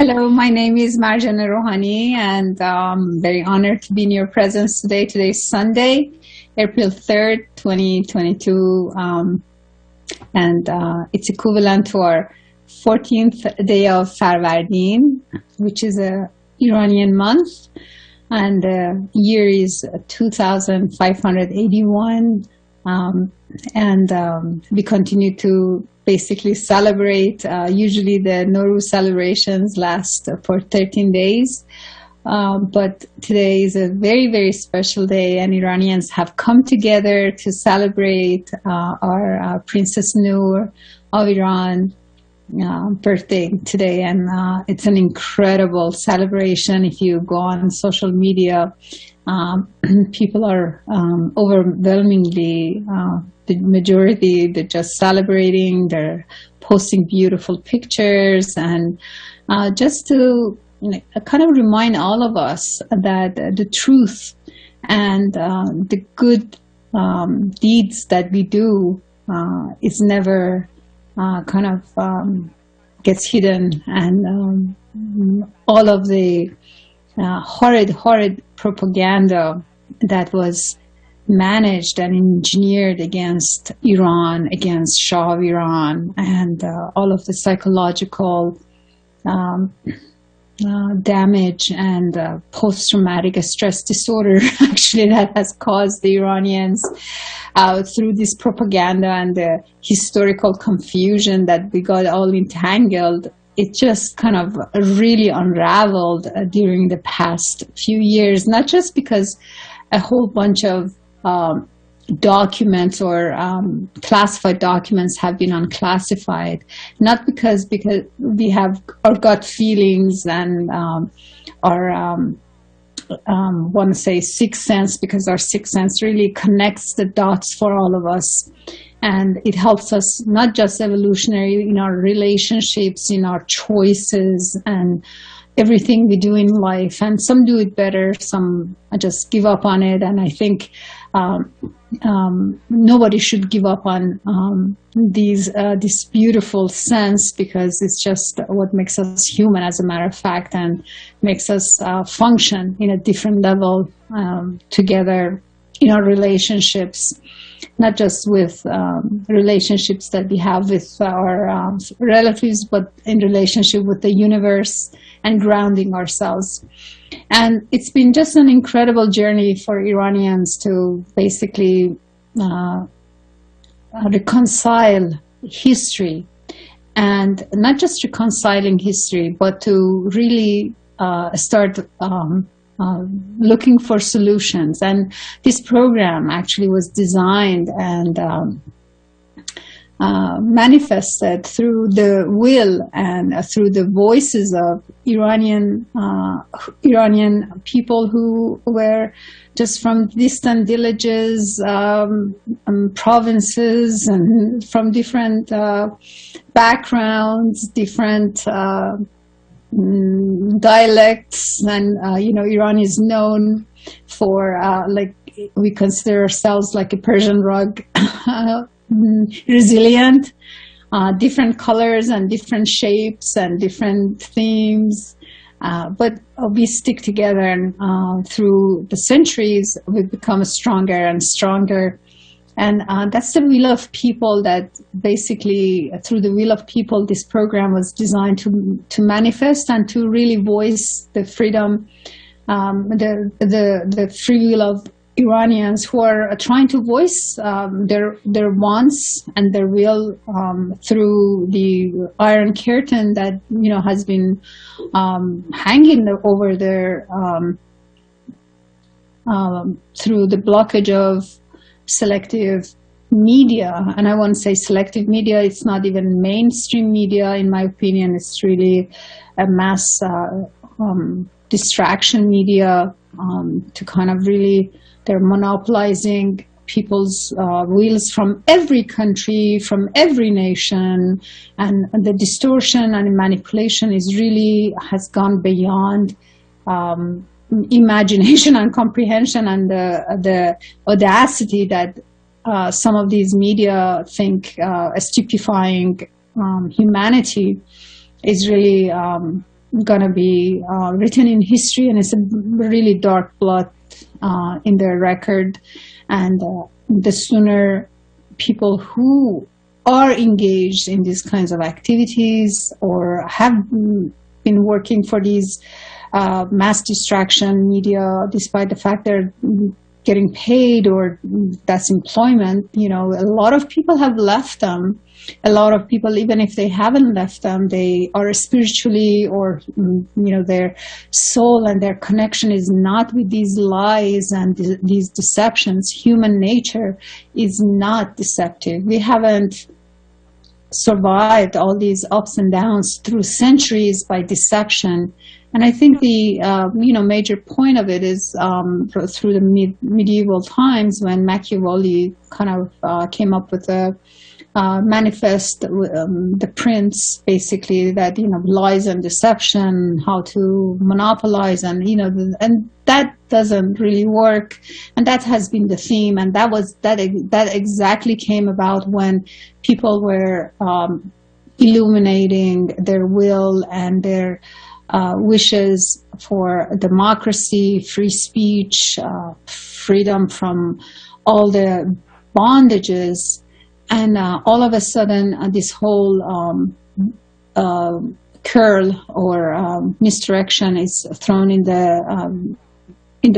Hello, my name is Marjaneh Rouhani, and I'm very honored to be in your presence today. Today is Sunday, April 3rd, 2022, and it's equivalent to our 14th day of Farvardin, which is a Iranian month, and the year is 2581, we continue to basically celebrate. Usually the Nowruz celebrations last for 13 days. But today is a very, very special day, and Iranians have come together to celebrate our Princess Noor of Iran birthday today. And it's an incredible celebration. If you go on social media, people are overwhelmingly, the majority, they're just celebrating, they're posting beautiful pictures, and just to kind of remind all of us that the truth and the good deeds that we do is never kind of gets hidden, and all of the horrid propaganda that was managed and engineered against Iran, against Shah of Iran, and all of the psychological damage and post-traumatic stress disorder actually that has caused the Iranians through this propaganda and the historical confusion that we got all entangled. It just kind of really unraveled during the past few years, not just because a whole bunch of documents or classified documents have been unclassified, not because we have our gut feelings and our want to say sixth sense, because our sixth sense really connects the dots for all of us, and it helps us not just evolutionary in our relationships, in our choices, and everything we do in life. And some do it better, some just give up on it, and I think nobody should give up on this beautiful sense, because it's just what makes us human, as a matter of fact, and makes us function in a different level together in our relationships, not just with relationships that we have with our relatives, but in relationship with the universe and grounding ourselves. And it's been just an incredible journey for Iranians to basically reconcile history, and not just reconciling history, but to really start looking for solutions. And this program actually was designed and manifested through the will and through the voices of Iranian people who were just from distant villages, provinces, and from different backgrounds, different dialects. And Iran is known for like, we consider ourselves like a Persian rug, resilient, different colors and different shapes and different themes, but we stick together, and through the centuries we've become stronger and stronger. And that's the will of people, that basically through the will of people this program was designed to manifest and to really voice the freedom, the free will of Iranians who are trying to voice their wants and their will through the iron curtain that has been hanging over their through the blockage of selective media. And I won't say selective media, it's not even mainstream media, in my opinion. It's really a mass distraction media to kind of really, they're monopolizing people's wills from every country, from every nation, and the distortion and manipulation has gone beyond imagination and comprehension, and the audacity that some of these media think stupefying humanity is really gonna be written in history, and it's a really dark blot in their record. And the sooner people who are engaged in these kinds of activities or have been working for these mass distraction media, despite the fact they're getting paid or that's employment, a lot of people have left them. A lot of people, even if they haven't left them, they are spiritually or, their soul and their connection is not with these lies and these deceptions. Human nature is not deceptive. We haven't survived all these ups and downs through centuries by deception. And I think the major point of it is through the medieval times when Machiavelli kind of came up with a manifest, the prince, basically, that lies and deception, how to monopolize, and and that doesn't really work. And that has been the theme, and that exactly came about when people were illuminating their will and their wishes for democracy, free speech, freedom from all the bondages. And all of a sudden, this whole curl or misdirection is thrown in the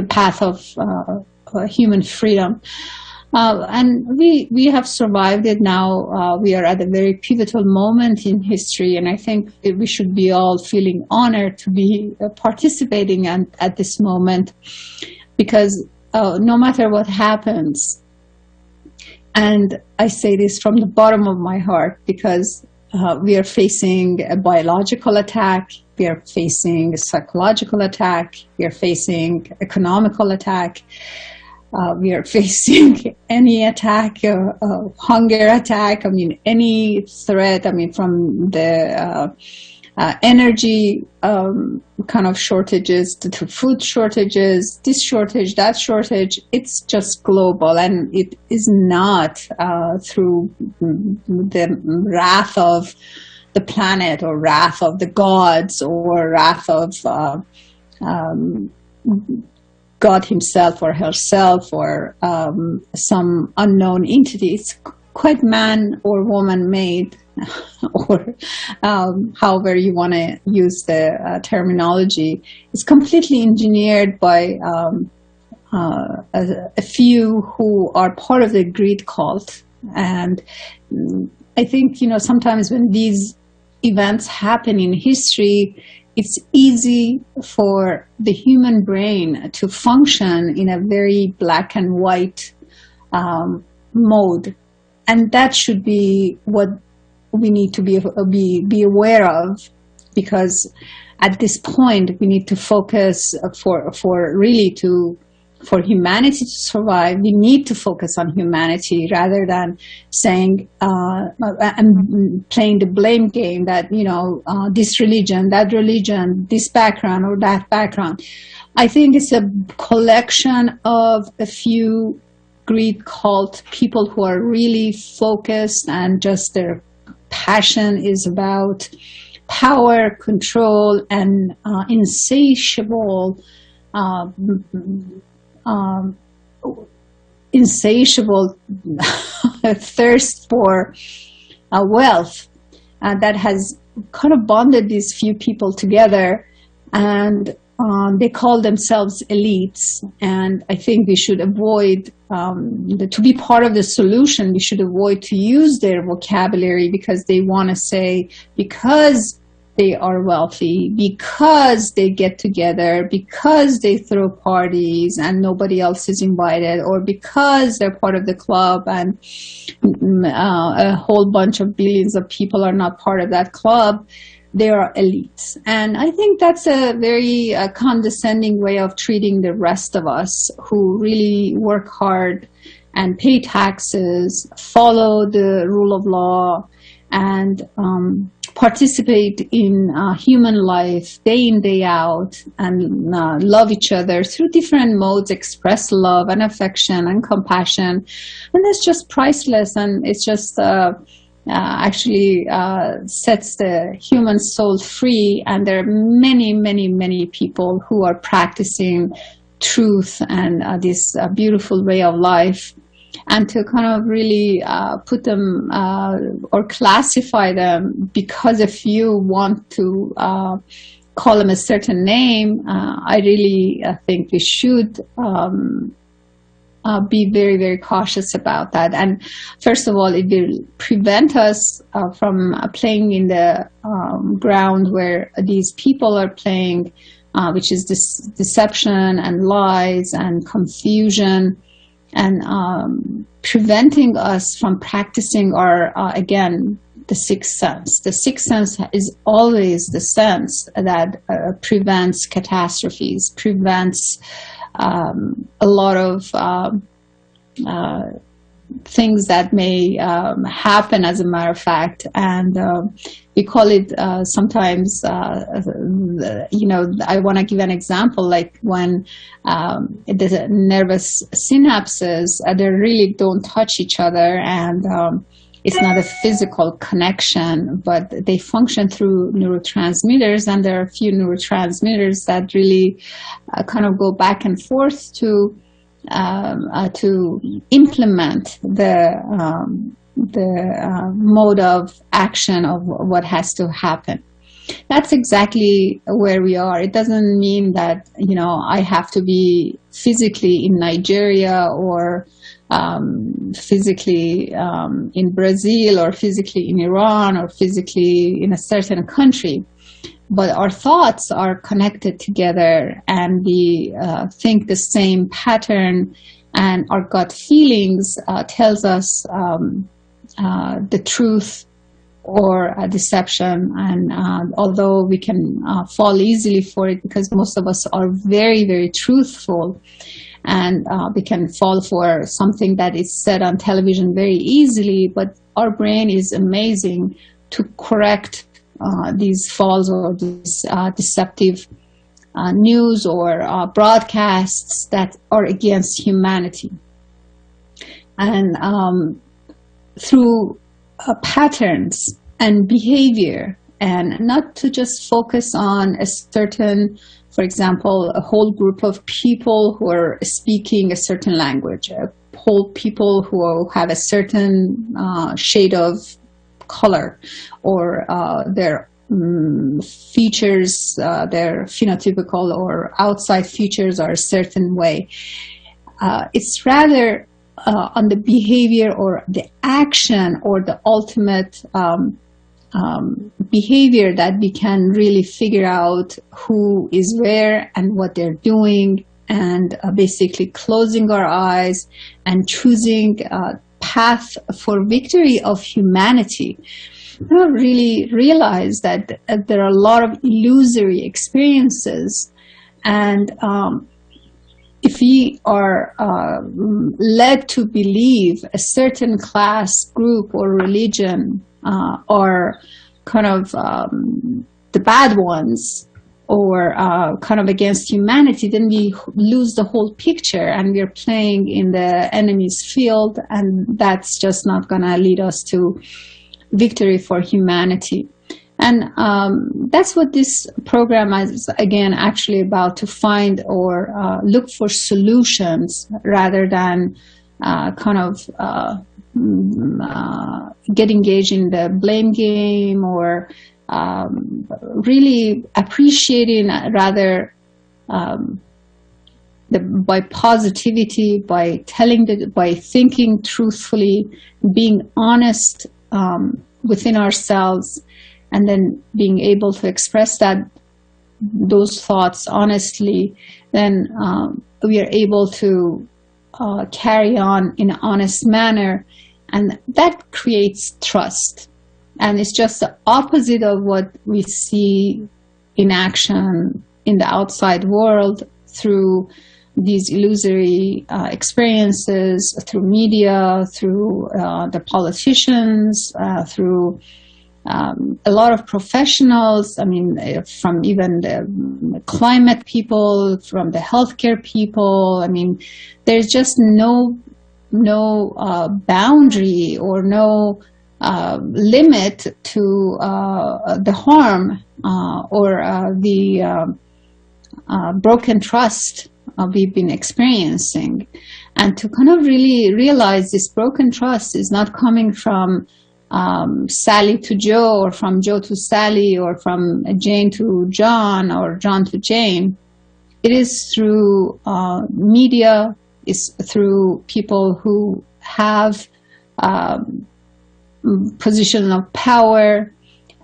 path of human freedom. And we have survived it now. We are at a very pivotal moment in history, and I think we should be all feeling honored to be participating at this moment, because no matter what happens, and I say this from the bottom of my heart, because we are facing a biological attack, we are facing a psychological attack, we are facing economical attack, we are facing any attack, hunger attack, any threat, from the energy kind of shortages to food shortages, this shortage, that shortage. It's just global, and it is not through the wrath of the planet or wrath of the gods or wrath of God himself or herself or some unknown entity. It's quite man or woman made, or however you want to use the terminology. It's completely engineered by a few who are part of the greed cult. And I think, sometimes when these events happen in history, it's easy for the human brain to function in a very black and white mode. And that should be what we need to be aware of, because at this point we need to focus for humanity to survive. We need to focus on humanity rather than saying and playing the blame game that this religion, that religion, this background or that background. I think it's a collection of a few greed cult people who are really focused, and just their passion is about power, control, and insatiable thirst for wealth that has kind of bonded these few people together, and they call themselves elites. And I think we should avoid, to be part of the solution, we should avoid to use their vocabulary, because they want to say, because they are wealthy, because they get together, because they throw parties and nobody else is invited, or because they're part of the club and a whole bunch of billions of people are not part of that club, they are elites. And I think that's a very condescending way of treating the rest of us who really work hard and pay taxes, follow the rule of law, and participate in human life day in, day out, and love each other through different modes, express love and affection and compassion. And that's just priceless, and it's just actually sets the human soul free. And there are many, many, many people who are practicing truth and this beautiful way of life. And to kind of really put them or classify them because if you want to call them a certain name, I really think we should be very, very cautious about that. And first of all, it will prevent us from playing in the ground where these people are playing, which is this deception and lies and confusion, and preventing us from practicing our, again, the sixth sense. The sixth sense is always the sense that prevents catastrophes, prevents a lot of things that may happen, as a matter of fact. And we call it sometimes, you know, I want to give an example, like when the nervous synapses, they really don't touch each other, and it's not a physical connection, but they function through neurotransmitters, and there are a few neurotransmitters that really kind of go back and forth to implement the mode of action of what has to happen. That's exactly where we are. It doesn't mean that, you know, I have to be physically in Nigeria or physically in Brazil or physically in Iran or physically in a certain country. But our thoughts are connected together, and we think the same pattern, and our gut feelings tells us the truth or a deception. And although we can fall easily for it because most of us are very, very truthful, and we can fall for something that is said on television very easily, but our brain is amazing to correct these false or these deceptive news or broadcasts that are against humanity. And through patterns and behavior, and not to just focus on a certain, for example, a whole group of people who are speaking a certain language, a whole people who have a certain shade of color, or their features, their phenotypical or outside features are a certain way. It's rather on the behavior or the action or the ultimate behavior that we can really figure out who is where and what they're doing, and basically closing our eyes and choosing path for victory of humanity. I don't really realize that there are a lot of illusory experiences, and if we are led to believe a certain class, group, or religion are kind of the bad ones, or kind of against humanity, then we lose the whole picture, and we're playing in the enemy's field, and that's just not going to lead us to victory for humanity. And that's what this program is, again, actually about, to find or look for solutions rather than kind of get engaged in the blame game, or really appreciating rather by positivity, by by thinking truthfully, being honest within ourselves, and then being able to express those thoughts honestly, then we are able to carry on in an honest manner, and that creates trust. And it's just the opposite of what we see in action in the outside world through these illusory experiences, through media, through the politicians, through a lot of professionals. I mean, from even the climate people, from the healthcare people. I mean, there's just no boundary or no limit to the harm or the broken trust we've been experiencing, and to kind of really realize this broken trust is not coming from Sally to Joe, or from Joe to Sally, or from Jane to John, or John to Jane. It is through media, it's through people who have position of power,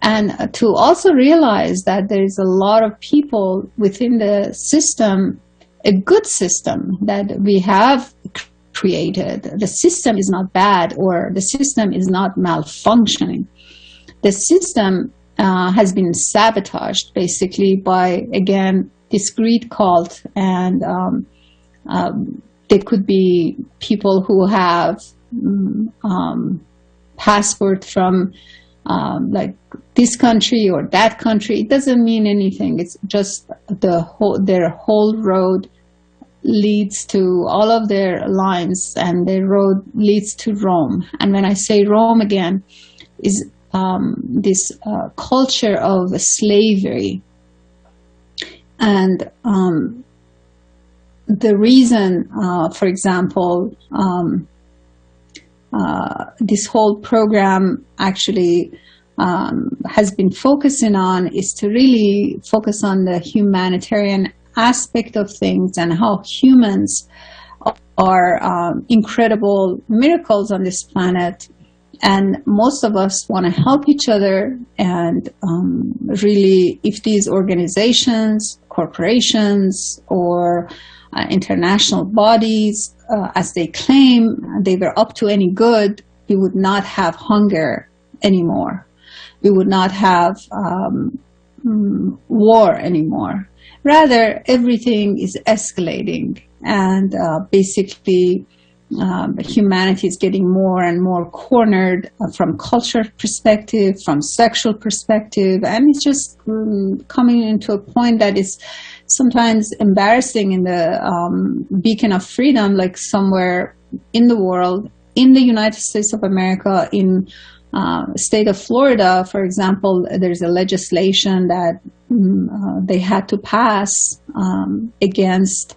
and to also realize that there is a lot of people within the system, a good system that we have created. The system is not bad, or the system is not malfunctioning. The system has been sabotaged basically by, again, this greed cult, and there could be people who have passport from like this country or that country. It doesn't mean anything. It's just their whole road leads to all of their lines, and their road leads to Rome. And when I say Rome again, is this culture of slavery. And the reason, for example, this whole program actually has been focusing on is to really focus on the humanitarian aspect of things, and how humans are incredible miracles on this planet, and most of us want to help each other. And really, if these organizations, corporations, or international bodies, as they claim, they were up to any good, we would not have hunger anymore. We would not have war anymore. Rather, everything is escalating, and basically humanity is getting more and more cornered from culture perspective, from sexual perspective, and it's just coming into a point that is sometimes embarrassing in the beacon of freedom, like somewhere in the world, in the United States of America, in state of Florida, for example, there's a legislation that they had to pass against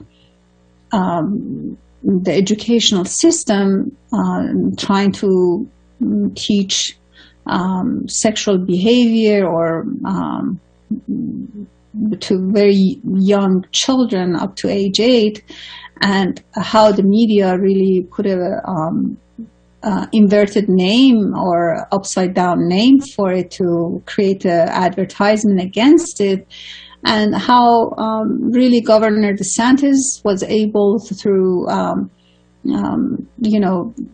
the educational system trying to teach sexual behavior or to very young children up to age 8, and how the media really put a inverted name or upside down name for it to create an advertisement against it, and how really Governor DeSantis was able to, through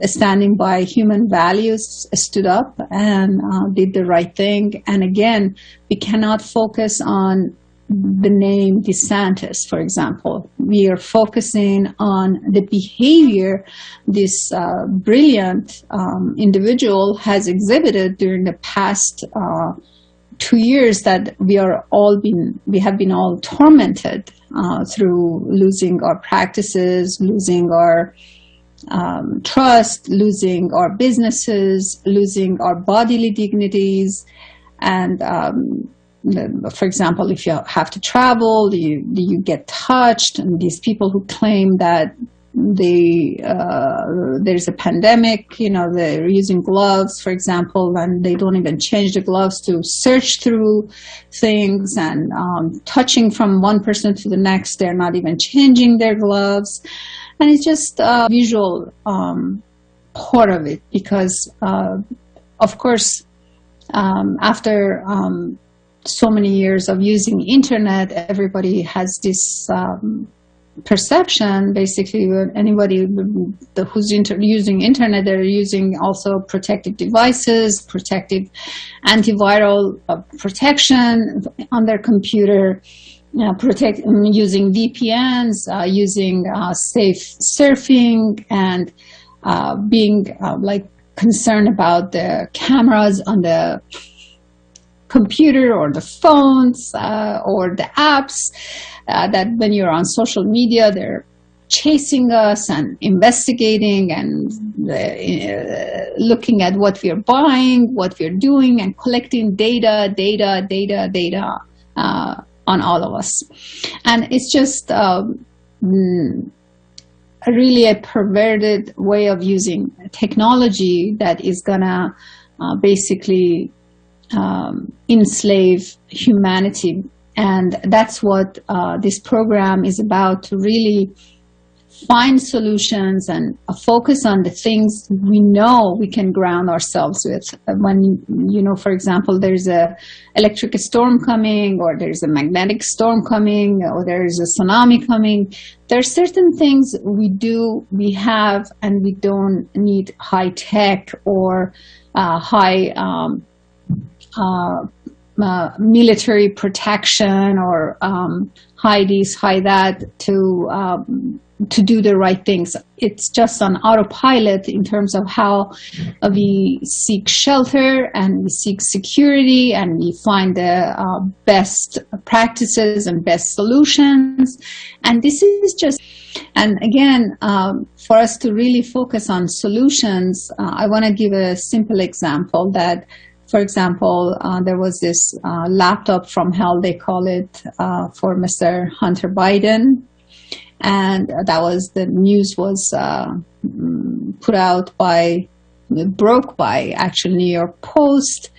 standing by human values, stood up and did the right thing. And again, we cannot focus on the name DeSantis, for example. We are focusing on the behavior this brilliant individual has exhibited during the past 2 years, that we have been all tormented through losing our practices, losing our trust, losing our businesses, losing our bodily dignities. And for example, if you have to travel, you get touched, and these people who claim that there's a pandemic, they're using gloves, for example, and they don't even change the gloves to search through things, and touching from one person to the next, they're not even changing their gloves. And it's just a visual part of it, because of course after so many years of using internet, everybody has this perception. Basically, anybody who's using internet, they're using also protective devices, protective antiviral protection on their computer, using VPNs, using safe surfing, and being concerned about the cameras on the computer or the phones or the apps, that when you're on social media, they're chasing us and investigating and looking at what we're buying, what we're doing, and collecting data on all of us. And it's just really a perverted way of using technology that is gonna basically enslave humanity. And that's what this program is about, to really find solutions and focus on the things we know we can ground ourselves with. When, for example, there's a electric storm coming, or there's a magnetic storm coming, or there's a tsunami coming, there are certain things we have, and we don't need high tech or high military protection or high this, high that to do the right things. It's just on autopilot in terms of how we seek shelter and we seek security, and we find the best practices and best solutions. And this is just, and again, for us to really focus on solutions, I want to give a simple example that, for example, there was this laptop from hell, they call it, for Mr. Hunter Biden. And that was, the news was broke by actually New York Post.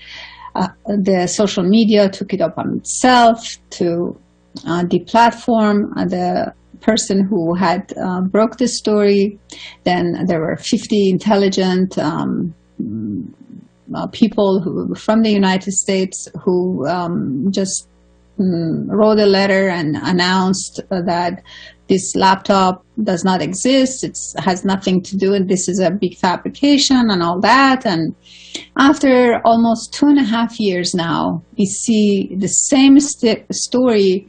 The social media took it up on itself to deplatform the person who had broke the story. Then there were 50 intelligent people from the United States who just wrote a letter and announced that this laptop does not exist, it has nothing to do, and this is a big fabrication and all that. And after almost 2.5 years now, we see the same story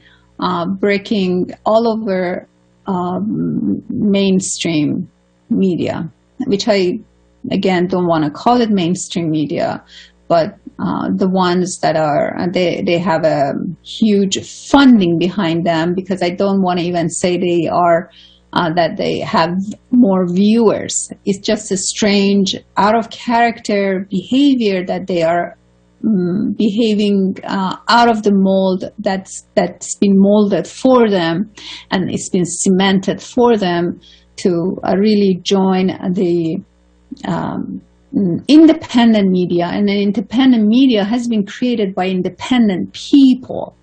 breaking all over mainstream media, which I, again, don't want to call it mainstream media, but the ones that are, they have a huge funding behind them, because I don't want to even say they are, that they have more viewers. It's just a strange, out of character behavior that they are behaving out of the mold that's been molded for them, and it's been cemented for them to really join the independent media. And the independent media has been created by independent people.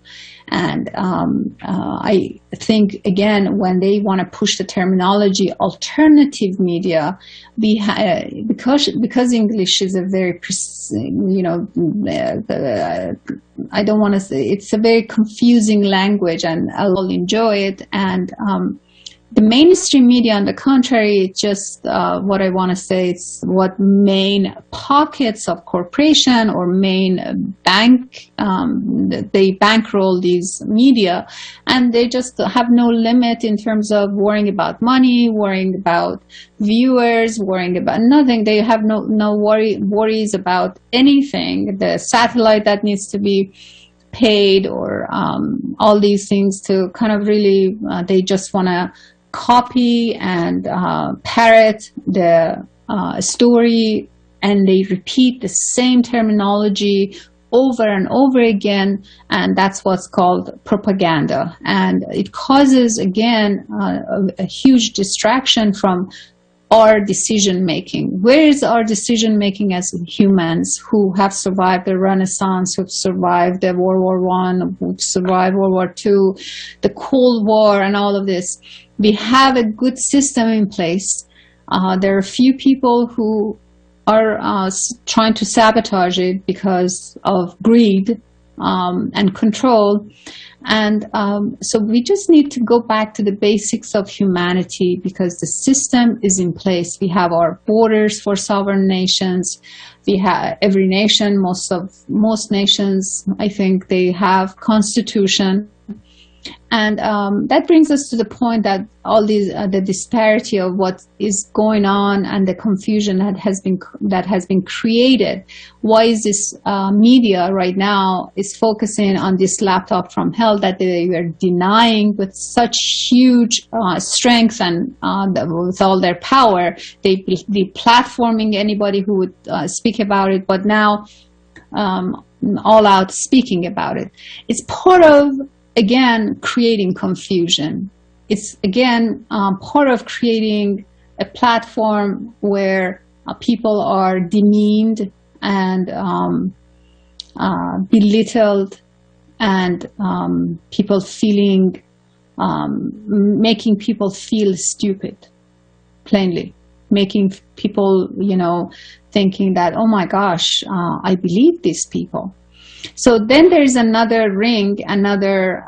And I think, again, when they want to push the terminology alternative media, because English is a very, I don't want to say, it's a very confusing language, and I'll enjoy it. And the mainstream media, on the contrary, it's just what I want to say, it's what main pockets of corporation or main bank, they bankroll these media, and they just have no limit in terms of worrying about money, worrying about viewers, worrying about nothing. They have no worries about anything. The satellite that needs to be paid, or all these things to kind of really, they just want to copy and parrot the story, and they repeat the same terminology over and over again, and that's what's called propaganda. And it causes, again, a huge distraction from our decision making. Where is our decision making as humans who have survived the Renaissance, who have survived the World War I, who survived World War II, the Cold War, and all of this? We have a good system in place. There are a few people who are trying to sabotage it because of greed and control. And so we just need to go back to the basics of humanity, because the system is in place. We have our borders for sovereign nations. We have every nation, most nations, I think they have constitution. And that brings us to the point that all these the disparity of what is going on and the confusion that has been created. Why is this media right now is focusing on this laptop from hell that they were denying with such huge strength and with all their power? They platforming anybody who would speak about it, but now all out speaking about it. It's part of, again, creating confusion. It's, again, part of creating a platform where people are demeaned and belittled, and people feeling, making people feel stupid, plainly. Making people, thinking that, oh my gosh, I believe these people. So then there's another ring, another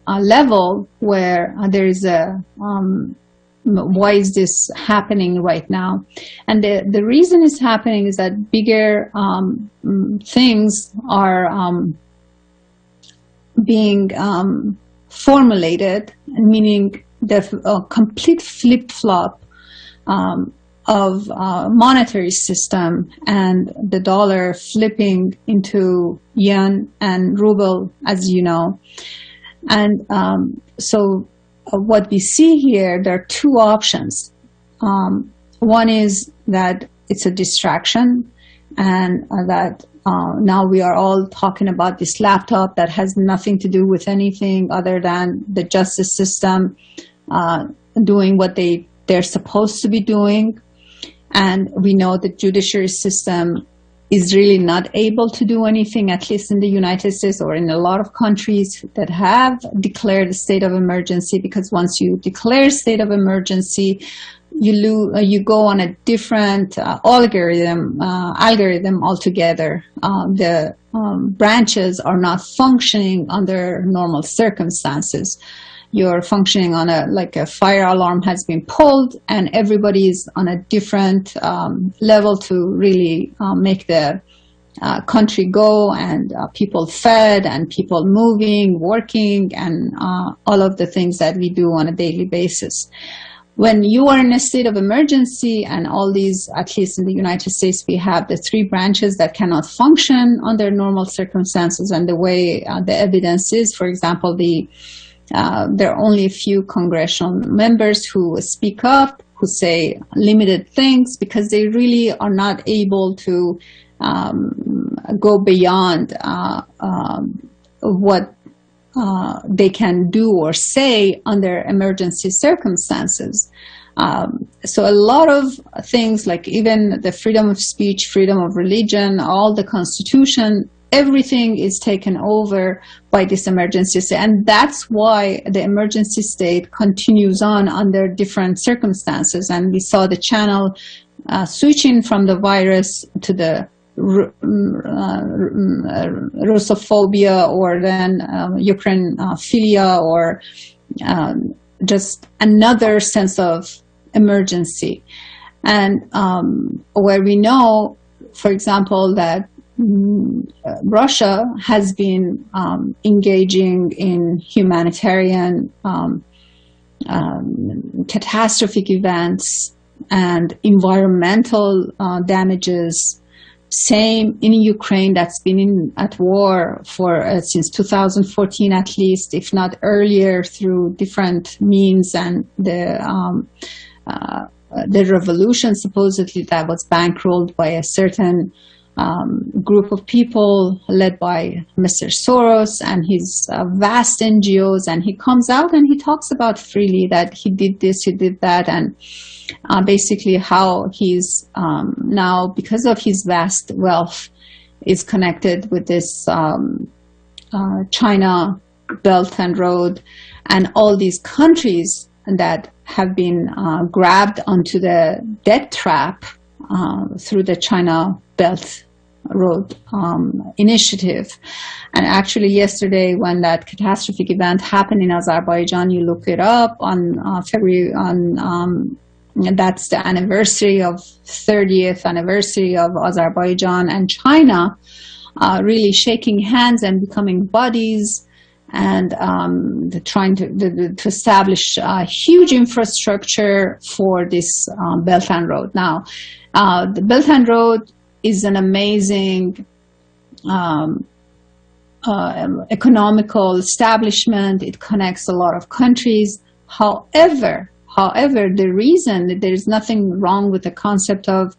level where there is a, why is this happening right now? And the reason it's happening is that bigger things are being formulated, meaning the complete flip-flop of monetary system, and the dollar flipping into yuan and ruble, as you know. And so what we see here, there are two options. One is that it's a distraction, and that now we are all talking about this laptop that has nothing to do with anything other than the justice system doing what they're supposed to be doing. And we know the judiciary system is really not able to do anything, at least in the United States or in a lot of countries that have declared a state of emergency, because once you declare a state of emergency, you go on a different algorithm altogether. The branches are not functioning under normal circumstances. You're functioning on like a fire alarm has been pulled, and everybody is on a different level to really make the country go, and people fed, and people moving, working, and all of the things that we do on a daily basis. When you are in a state of emergency, and all these, at least in the United States, we have the three branches that cannot function under normal circumstances, and the way the evidence is, for example, there are only a few congressional members who speak up, who say limited things, because they really are not able to go beyond what they can do or say under emergency circumstances. So a lot of things, like even the freedom of speech, freedom of religion, all the Constitution, everything is taken over by this emergency state. And that's why the emergency state continues on under different circumstances. And we saw the channel switching from the virus to the Russophobia, or then Ukrainophilia, or just another sense of emergency. And where we know, for example, that Russia has been engaging in humanitarian catastrophic events and environmental damages. Same in Ukraine, that's been at war for since 2014 at least, if not earlier, through different means, and the revolution supposedly that was bankrolled by a certain group of people led by Mr. Soros and his vast NGOs, and he comes out and he talks about freely that he did this, he did that, and basically how he's now, because of his vast wealth, is connected with this China Belt and Road, and all these countries that have been grabbed onto the debt trap through the China Belt Road initiative. And actually yesterday, when that catastrophic event happened in Azerbaijan, you look it up on February, that's the anniversary of 30th anniversary of Azerbaijan and China really shaking hands and becoming buddies, and they're trying to establish a huge infrastructure for this Belt and Road. Now, the Belt and Road is an amazing economical establishment. It connects a lot of countries. However, the reason there is nothing wrong with the concept of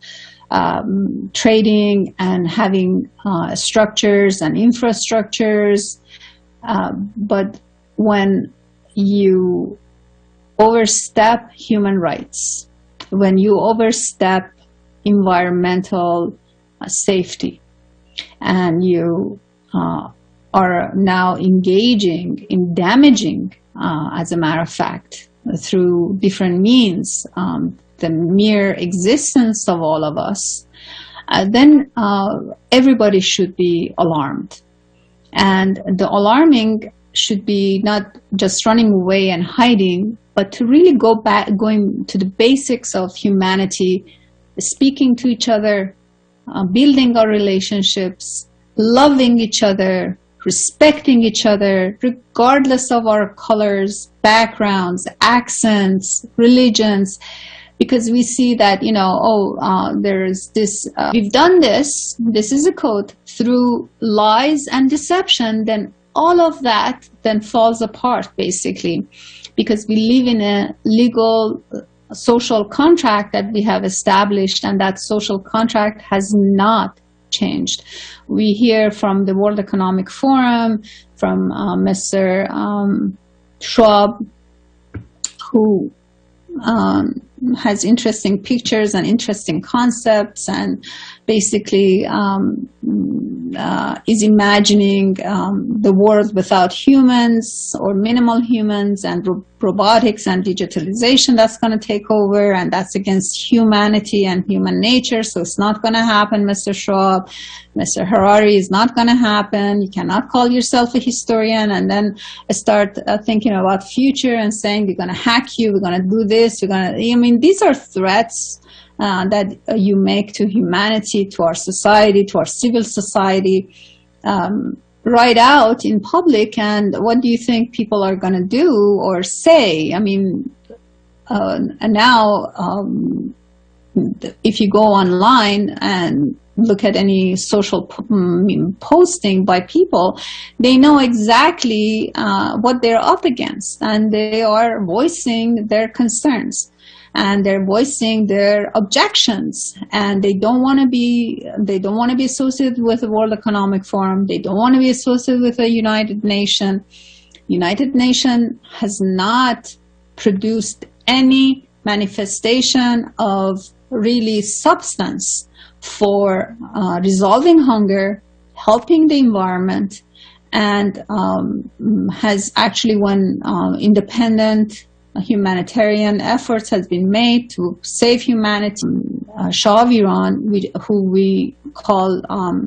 trading and having structures and infrastructures, but when you overstep human rights, when you overstep environmental safety, and you are now engaging in damaging, as a matter of fact, through different means, the mere existence of all of us, then everybody should be alarmed. And the alarming should be not just running away and hiding, but to really going to the basics of humanity, speaking to each other, building our relationships, loving each other, respecting each other, regardless of our colors, backgrounds, accents, religions, because we see that, there's this, we've done this is a code, through lies and deception, then all of that then falls apart, basically, because we live in a legal social contract that we have established, and that social contract has not changed. We hear from the World Economic Forum, from Mr. Schwab, who has interesting pictures and interesting concepts, and basically is imagining the world without humans or minimal humans, and robotics and digitalization that's going to take over, and that's against humanity and human nature, so it's not going to happen, Mr. Schwab. Mr. Harari, is not going to happen. You cannot call yourself a historian and then start thinking about future and saying we're going to hack you, we're going to do this, these are threats that you make to humanity, to our society, to our civil society, right out in public. And what do you think people are going to do or say? And now, if you go online and look at any social posting by people, they know exactly what they're up against, and they are voicing their concerns, and they're voicing their objections, and they don't want to be associated with the World Economic Forum. They don't want to be associated with the United Nations. United Nations has not produced any manifestation of really substance for resolving hunger, helping the environment, and has actually, when independent humanitarian efforts has been made to save humanity. Shah of Iran, who we call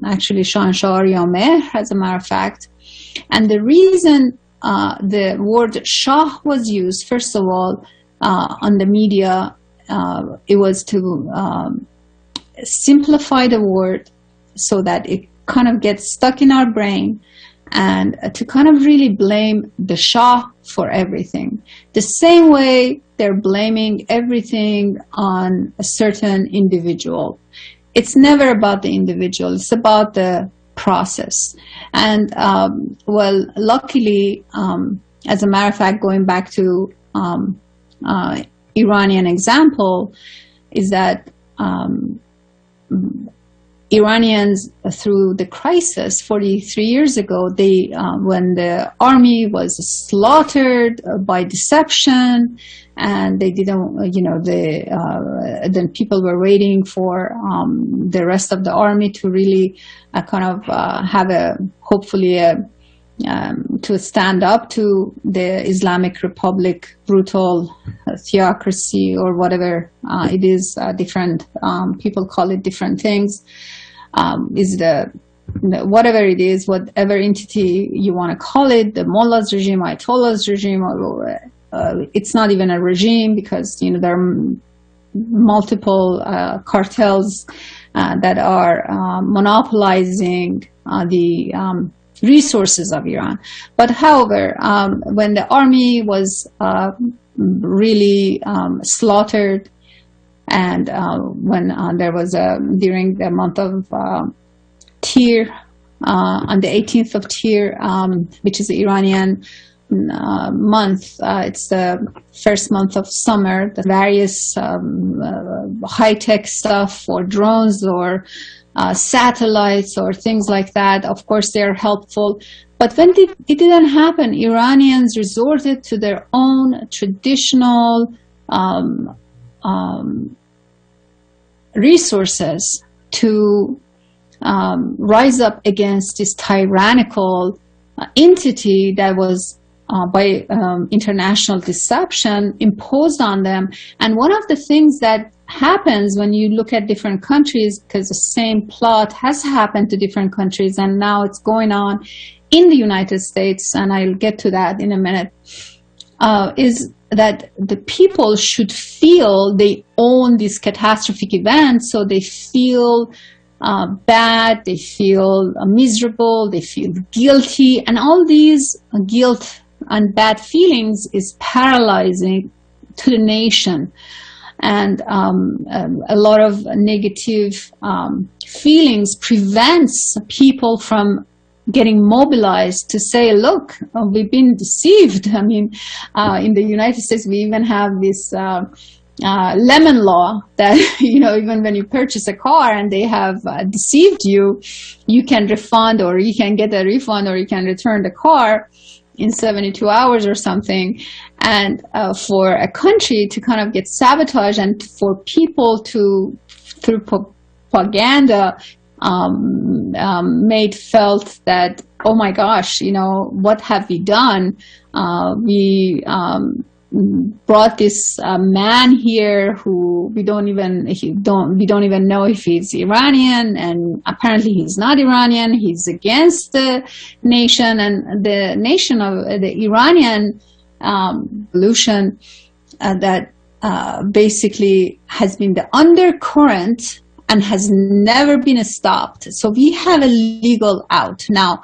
actually Shah Mehr, as a matter of fact. And the reason the word Shah was used, first of all, on the media, it was to simplify the word so that it kind of gets stuck in our brain, and to kind of really blame the Shah for everything. The same way they're blaming everything on a certain individual. It's never about the individual, it's about the process. And luckily, as a matter of fact, going back to Iranian example, is that Iranians, through the crisis 43 years ago, they when the army was slaughtered by deception, and they didn't, then people were waiting for the rest of the army to really have hopefully to stand up to the Islamic Republic brutal theocracy, or whatever it is. Different people call it different things. Is whatever it is, whatever entity you want to call it, the mullah's regime, ayatollah's regime, or it's not even a regime, because there are multiple cartels that are monopolizing the resources of Iran. But however, when the army was really slaughtered, and when there was during the month of Tir, on the 18th of Tir, which is the Iranian month, it's the first month of summer, the various high-tech stuff or drones or satellites or things like that, of course they are helpful. But when it didn't happen, Iranians resorted to their own traditional resources to rise up against this tyrannical entity that was by international deception imposed on them. And one of the things that happens when you look at different countries, because the same plot has happened to different countries and now it's going on in the United States, and I'll get to that in a minute, is that the people should feel they own this catastrophic event, so they feel bad, they feel miserable, they feel guilty, and all these guilt and bad feelings is paralyzing to the nation. And a lot of negative feelings prevents people from getting mobilized to say, look, we've been deceived. I mean, in the United States, we even have this lemon law that, you know, even when you purchase a car and they have deceived you, you can refund, or you can get a refund, or you can return the car in 72 hours or something. And for a country to kind of get sabotaged, and for people to, through propaganda, felt that, oh my gosh, you know, what have we done? We brought this man here who we don't even know if he's Iranian, and apparently he's not Iranian. He's against the nation, and the nation of the Iranian revolution that basically has been the undercurrent and has never been stopped. So we have a legal out. Now,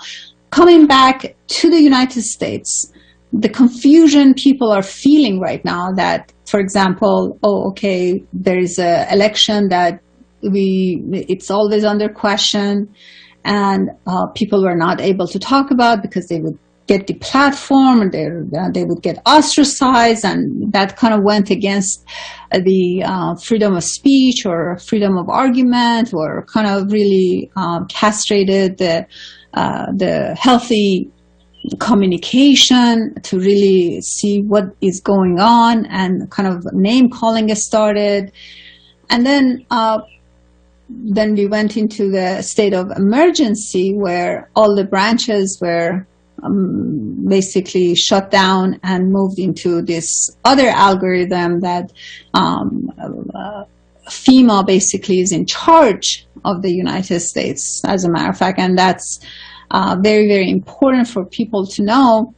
coming back to the United States, the confusion people are feeling right now that, for example, oh, okay, there is an election that it's always under question, and people were not able to talk about because they would get deplatformed, they would get ostracized, and that kind of went against the freedom of speech or freedom of argument, or kind of really castrated the healthy communication to really see what is going on, and kind of name calling started. And then we went into the state of emergency, where all the branches were basically shut down and moved into this other algorithm that FEMA basically is in charge of the United States, as a matter of fact. And that's very, very important for people to know,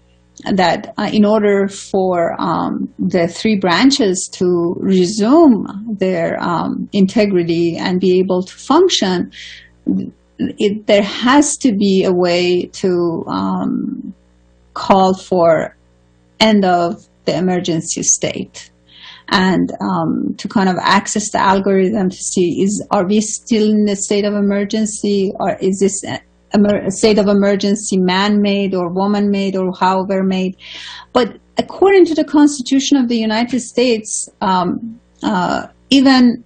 that in order for the three branches to resume their integrity and be able to function, there has to be a way to call for end of the emergency state, and to kind of access the algorithm to see, are we still in a state of emergency, or is this a state of emergency man-made or woman-made or however made. But according to the Constitution of the United States, even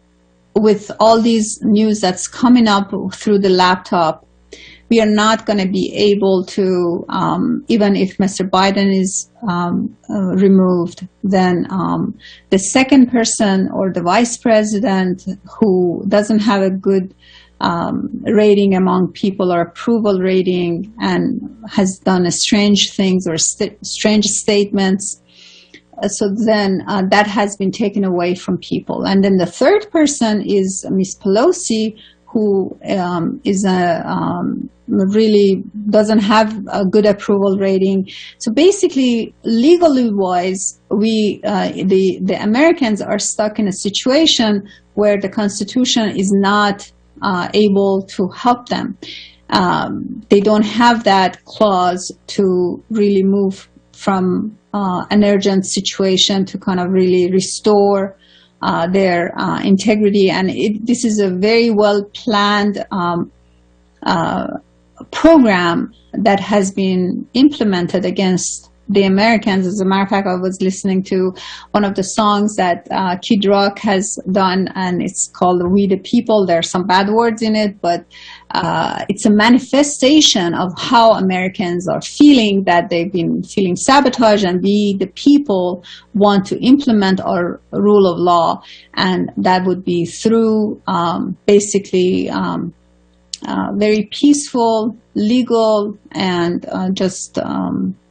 with all these news that's coming up through the laptop, we are not going to be able to, even if Mr. Biden is removed, then the second person or the vice president who doesn't have a good rating among people, or approval rating, and has done strange things or strange statements, so then that has been taken away from people. And then the third person is Ms. Pelosi, who is really doesn't have a good approval rating. So basically, legally wise, the Americans are stuck in a situation where the Constitution is not able to help them. they don't have that clause to really move from an urgent situation to kind of really restore their integrity. And this is a very well planned program that has been implemented against the Americans. As a matter of fact, I was listening to one of the songs that Kid Rock has done, and it's called "We the People." There are some bad words in it, but it's a manifestation of how Americans are feeling, that they've been feeling sabotage, and we the people want to implement our rule of law, and that would be through basically very peaceful, legal, and just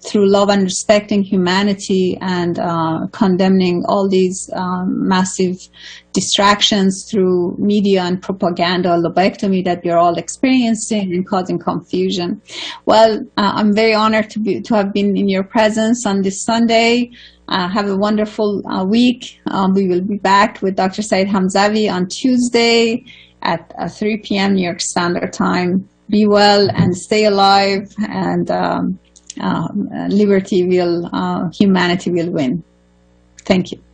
through love and respecting humanity, and condemning all these massive distractions through media and propaganda, lobotomy that we are all experiencing and causing confusion. Well, I'm very honored to have been in your presence on this Sunday. Have a wonderful week. We will be back with Dr. Saeed Hamzavi on Tuesday at 3 p.m. New York Standard Time. Be well and stay alive, and humanity will win. Thank you.